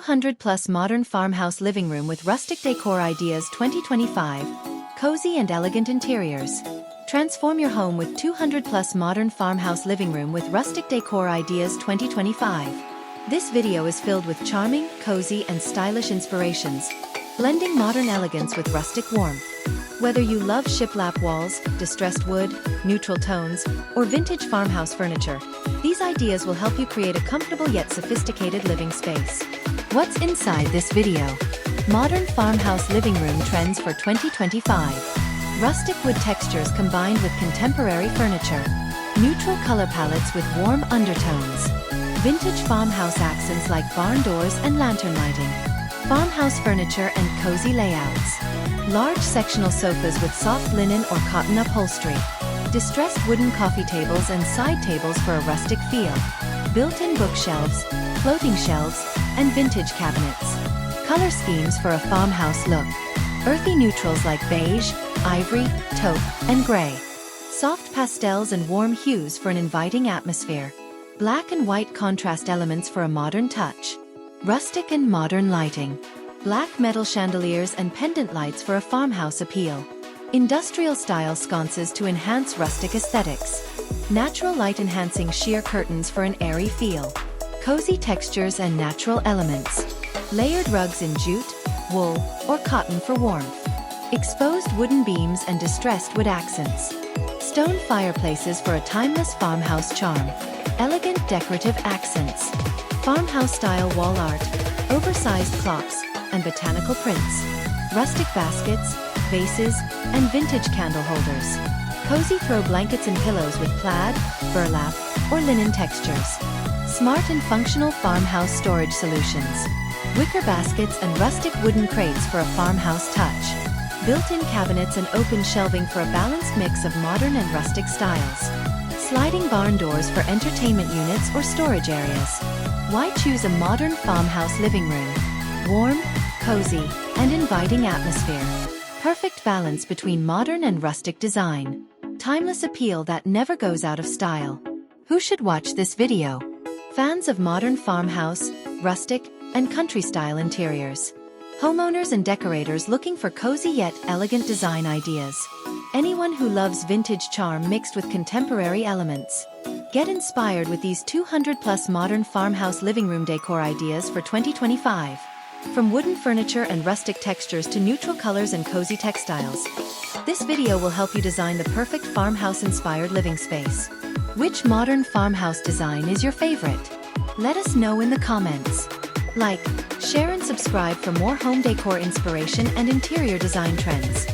200 plus Modern Farmhouse Living Room with Rustic Décor Ideas 2025. Cozy and elegant interiors. Transform your home with 200 plus Modern Farmhouse Living Room with Rustic Décor Ideas 2025. This video is filled with charming, cozy, and stylish inspirations, blending modern elegance with rustic warmth. Whether you love shiplap walls, distressed wood, neutral tones, or vintage farmhouse furniture, these ideas will help you create a comfortable yet sophisticated living space. What's inside this video? Modern Farmhouse Living Room Trends for 2025. Rustic wood textures combined with contemporary furniture. Neutral color palettes with warm undertones. Vintage farmhouse accents like barn doors and lantern lighting. Farmhouse furniture and cozy layouts. Large sectional sofas with soft linen or cotton upholstery. Distressed wooden coffee tables and side tables for a rustic feel. Built-in bookshelves, floating shelves, and vintage cabinets. Color schemes for a farmhouse look. Earthy neutrals like beige, ivory, taupe, and gray. Soft pastels and warm hues for an inviting atmosphere. Black and white contrast elements for a modern touch. Rustic and modern lighting. Black metal chandeliers and pendant lights for a farmhouse appeal. Industrial-style sconces to enhance rustic aesthetics. Natural light-enhancing sheer curtains for an airy feel. Cozy textures and natural elements. Layered rugs in jute, wool, or cotton for warmth. Exposed wooden beams and distressed wood accents. Stone fireplaces for a timeless farmhouse charm. Elegant decorative accents. Farmhouse-style wall art, oversized clocks, and botanical prints. Rustic baskets, vases, and vintage candle holders. Cozy throw blankets and pillows with plaid, burlap, or linen textures. Smart and functional farmhouse storage solutions. Wicker baskets and rustic wooden crates for a farmhouse touch. Built-in cabinets and open shelving for a balanced mix of modern and rustic styles. Sliding barn doors for entertainment units or storage areas. Why choose a modern farmhouse living room? Warm, cozy, and inviting atmosphere. Perfect balance between modern and rustic design. Timeless appeal that never goes out of style. Who should watch this video? Fans of modern farmhouse, rustic, and country-style interiors. Homeowners and decorators looking for cozy yet elegant design ideas. Anyone who loves vintage charm mixed with contemporary elements. Get inspired with these 200 plus modern farmhouse living room decor ideas for 2025. From wooden furniture and rustic textures to neutral colors and cozy textiles. This video will help you design the perfect farmhouse-inspired living space. Which modern farmhouse design is your favorite? Let us know in the comments. Like, share and subscribe for more home decor inspiration and interior design trends.